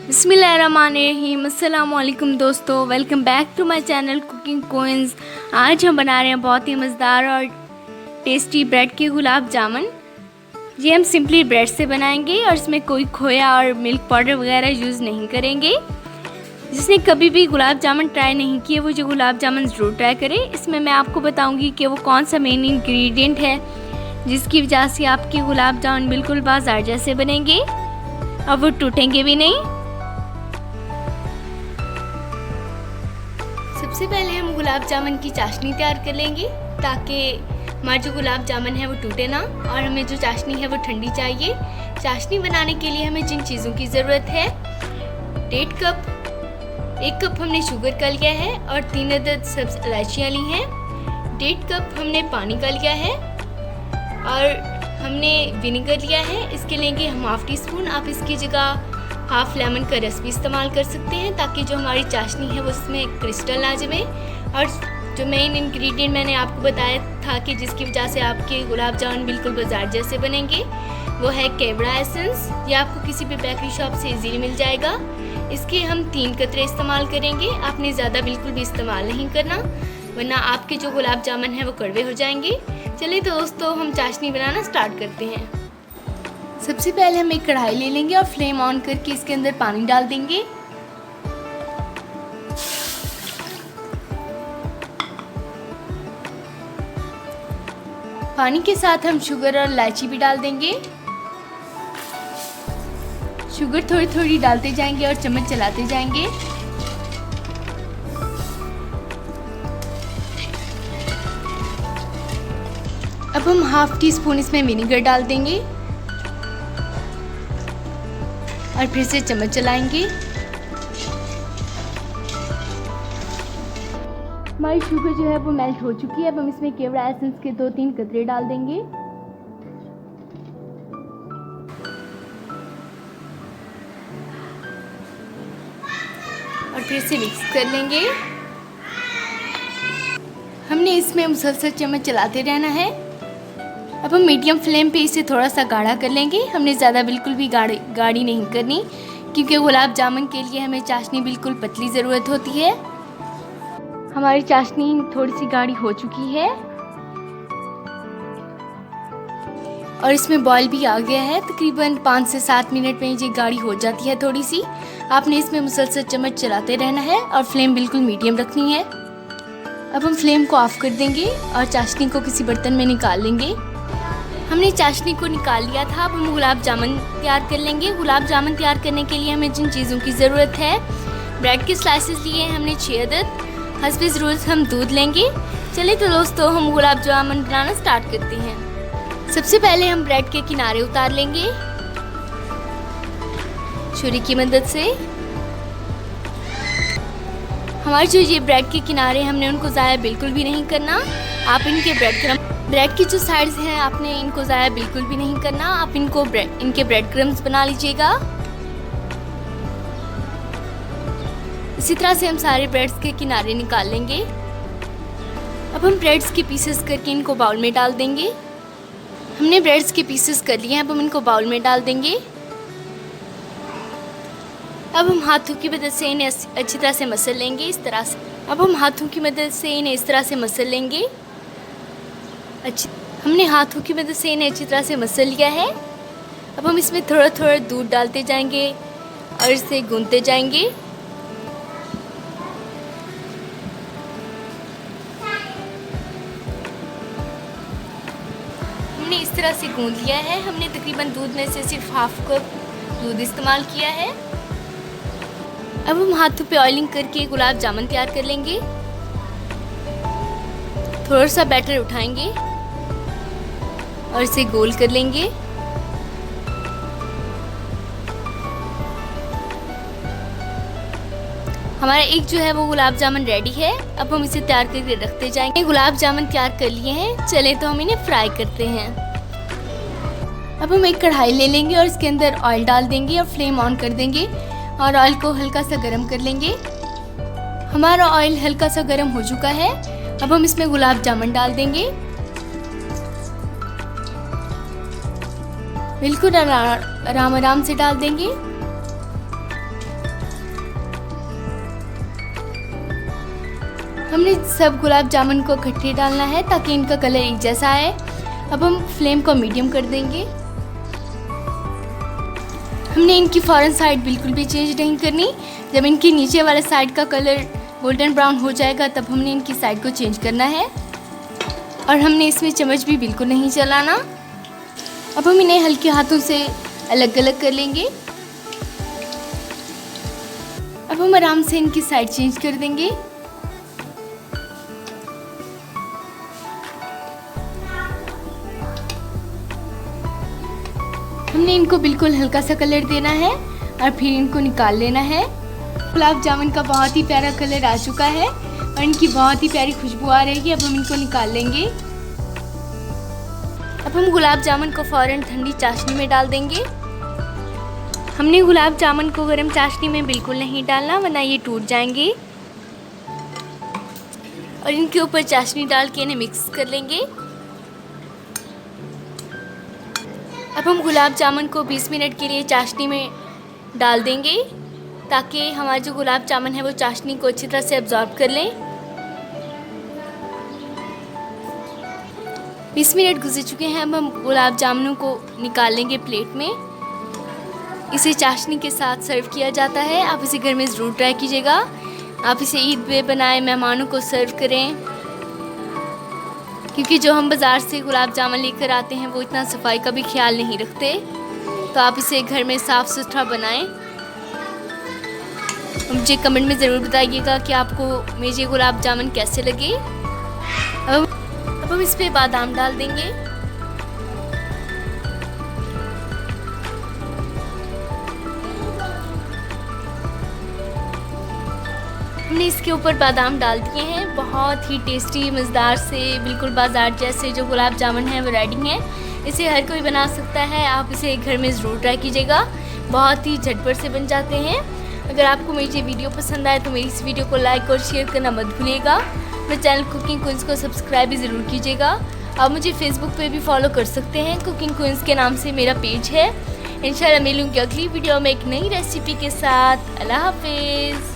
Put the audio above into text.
बिस्मिल्लाहिर्रहमानिर्रहीम। अस्सलाम वालेकुम दोस्तों, welcome back to my channel cooking queens. आज हम बना रहे हैं बहुत ही मज़ेदार और टेस्टी ब्रेड के गुलाब जामुन। ये हम सिंपली ब्रेड से बनाएंगे और इसमें कोई खोया और मिल्क पाउडर वगैरह यूज़ नहीं करेंगे। जिसने कभी भी गुलाब जामुन ट्राई नहीं किए वो जो गुलाब जामुन ज़रूर ट्राई करे। इसमें मैं आपको बताऊँगी कि वो कौन सा मेन इंग्रेडिएंट है जिसकी वजह से आपके गुलाब जामुन बिल्कुल बाजार जैसे बनेंगे और वो टूटेंगे भी नहीं। सबसे पहले हम गुलाब जामुन की चाशनी तैयार कर लेंगे ताकि हमारा जो गुलाब जामुन है वो टूटे ना। और हमें जो चाशनी है वो ठंडी चाहिए। चाशनी बनाने के लिए हमें जिन चीज़ों की ज़रूरत है, 1.5 कप, 1 कप हमने शुगर का लिया है और 3 अदद सब्ज़ इलायचियाँ ली हैं। 1.5 कप हमने पानी का लिया है और हमने विनेगर लिया है। इसके लेंगे हम ½ टीस्पून। आप इसकी जगह हाफ लेमन का रस भी इस्तेमाल कर सकते हैं ताकि जो हमारी चाशनी है वो उसमें क्रिस्टल ना जमे। और जो मेन इंग्रेडिएंट मैंने आपको बताया था कि जिसकी वजह से आपके गुलाब जामुन बिल्कुल बाजार जैसे बनेंगे, वो है केवड़ा एसेंस। ये आपको किसी भी बेकरी शॉप से इजीली मिल जाएगा। इसके हम 3 कतरे इस्तेमाल करेंगे। आपने ज़्यादा बिल्कुल भी इस्तेमाल नहीं करना वरना आपके जो गुलाब जामुन है वो कड़वे हो जाएंगे। चलिए दोस्तों, हम चाशनी बनाना स्टार्ट करते हैं। सबसे पहले हम एक कढ़ाई ले लेंगे और फ्लेम ऑन करके इसके अंदर पानी डाल देंगे। पानी के साथ हम शुगर और इलायची भी डाल देंगे। शुगर थोड़ी थोड़ी डालते जाएंगे और चम्मच चलाते जाएंगे। अब हम ½ टीस्पून इसमें विनेगर डाल देंगे और फिर से चम्मच चलाएंगे। हमारी शुगर जो है वो मेल्ट हो चुकी है। अब हम इसमें केवड़ा एसेंस के 2-3 कतरे डाल देंगे और फिर से मिक्स कर लेंगे। हमने इसमें मुसलसल चम्मच चलाते रहना है। अब हम मीडियम फ्लेम पे इसे थोड़ा सा गाढ़ा कर लेंगे। हमने ज़्यादा बिल्कुल भी गाढ़ी नहीं करनी क्योंकि गुलाब जामुन के लिए हमें चाशनी बिल्कुल पतली ज़रूरत होती है। हमारी चाशनी थोड़ी सी गाढ़ी हो चुकी है और इसमें बॉयल भी आ गया है। तकरीबन 5 से 7 मिनट में ये गाढ़ी हो जाती है थोड़ी सी। आपने इसमें मुसलसल चम्मच चलाते रहना है और फ्लेम बिल्कुल मीडियम रखनी है। अब हम फ्लेम को ऑफ कर देंगे और चाशनी को किसी बर्तन में निकाल लेंगे। हमने चाशनी को निकाल लिया था। अब हम गुलाब जामुन तैयार कर लेंगे। गुलाब जामुन तैयार करने के लिए हमें जिन चीज़ों की ज़रूरत है, ब्रेड के स्लाइसेस लिए हैं हमने 6 अदद। हस्बे ज़रूरत हम दूध लेंगे। चलिए तो दोस्तों, हम गुलाब जामुन बनाना स्टार्ट करते हैं। सबसे पहले हम ब्रेड के किनारे उतार लेंगे छुरी की मदद से। हमारे जो ये ब्रेड के किनारे हमने उनको ज़ाया बिल्कुल भी नहीं करना। आप इनके ब्रेड की जो साइड्स हैं आपने इनको ज़ाया बिल्कुल भी नहीं करना। आप इनके ब्रेड क्रम्स बना लीजिएगा। इसी तरह से हम सारे ब्रेड्स के किनारे निकाल लेंगे। अब हम ब्रेड्स के पीसेस करके इनको बाउल में डाल देंगे। हमने ब्रेड्स के पीसेस कर लिए हैं। अब हम इनको बाउल में डाल देंगे। अब हम हाथों की मदद से इन्हें अच्छी तरह से मसल लेंगे इस तरह से। अब हम हाथों की मदद से इन्हें इस तरह से मसल लेंगे। हमने हाथों की मदद से इन्हें अच्छी तरह से मसल लिया है। अब हम इसमें थोड़ा थोड़ा दूध डालते जाएंगे और इसे गूंथते जाएंगे। हमने इस तरह से गूंथ लिया है। हमने तकरीबन दूध में से सिर्फ ½ कप दूध इस्तेमाल किया है। अब हम हाथों पे ऑयलिंग करके गुलाब जामुन तैयार कर लेंगे। थोड़ा सा बैटर उठाएंगे और इसे गोल कर लेंगे। हमारा एक जो है वो गुलाब जामुन रेडी है। अब हम इसे तैयार करके रखते जाएंगे। गुलाब जामुन तैयार कर लिए हैं। चले तो हम इन्हें फ्राई करते हैं। अब हम एक कढ़ाई ले लेंगे और इसके अंदर ऑयल डाल देंगे और फ्लेम ऑन कर देंगे और ऑयल को हल्का सा गर्म कर लेंगे। हमारा ऑयल हल्का सा गर्म हो चुका है। अब हम इसमें गुलाब जामुन डाल देंगे। बिल्कुल आराम से डाल देंगे। हमने सब गुलाब जामुन को इकट्ठे डालना है ताकि इनका कलर एक जैसा आए। अब हम फ्लेम को मीडियम कर देंगे। हमने इनकी फ़ौरन साइड बिल्कुल भी चेंज नहीं करनी। जब इनकी नीचे वाला साइड का कलर गोल्डन ब्राउन हो जाएगा तब हमने इनकी साइड को चेंज करना है, और हमने इसमें चम्मच भी बिल्कुल नहीं चलाना। अब हम इन्हें हल्के हाथों से अलग अलग कर लेंगे। अब हम आराम से इनकी साइड चेंज कर देंगे। हमने इनको बिल्कुल हल्का सा कलर देना है और फिर इनको निकाल लेना है। गुलाब जामुन का बहुत ही प्यारा कलर आ चुका है और इनकी बहुत ही प्यारी खुशबू आ रही है। अब हम इनको निकाल लेंगे। अब हम गुलाब जामुन को फ़ौरन ठंडी चाशनी में डाल देंगे। हमने गुलाब जामुन को गर्म चाशनी में बिल्कुल नहीं डालना, वरना ये टूट जाएंगे। और इनके ऊपर चाशनी डाल के इन्हें मिक्स कर लेंगे। अब हम गुलाब जामुन को 20 मिनट के लिए चाशनी में डाल देंगे ताकि हमारा जो गुलाब जामुन है वो चाशनी को अच्छी तरह से एब्जॉर्ब कर लें। 20 मिनट गुजर चुके हैं। अब हम गुलाब जामुनों को निकाल लेंगे प्लेट में। इसे चाशनी के साथ सर्व किया जाता है। आप इसे घर में ज़रूर ट्राई कीजिएगा। आप इसे ईद पे बनाएं, मेहमानों को सर्व करें, क्योंकि जो हम बाज़ार से गुलाब जामुन लेकर आते हैं वो इतना सफाई का भी ख्याल नहीं रखते। तो आप इसे घर में साफ़ सुथरा बनाएं। मुझे कमेंट में ज़रूर बताइएगा कि आपको मेरे गुलाब जामुन कैसे लगे। अब हम इस पे बादाम डाल देंगे। हमने इसके ऊपर बादाम डाल दिए हैं। बहुत ही टेस्टी मज़ेदार से बिल्कुल बाज़ार जैसे जो गुलाब जामुन है वो रेडी हैं। इसे हर कोई बना सकता है। आप इसे घर में ज़रूर ट्राई कीजिएगा। बहुत ही झटपट से बन जाते हैं। अगर आपको मेरी ये वीडियो पसंद आए तो मेरी इस वीडियो को लाइक और शेयर करना मत भूलिएगा। मेरे चैनल कुकिंग क्वींस को सब्सक्राइब भी ज़रूर कीजिएगा। आप मुझे फेसबुक पे भी फॉलो कर सकते हैं। कुकिंग क्वींस के नाम से मेरा पेज है। इंशाल्लाह मिलूंगी अगली वीडियो में एक नई रेसिपी के साथ। अल्लाह हाफिज़।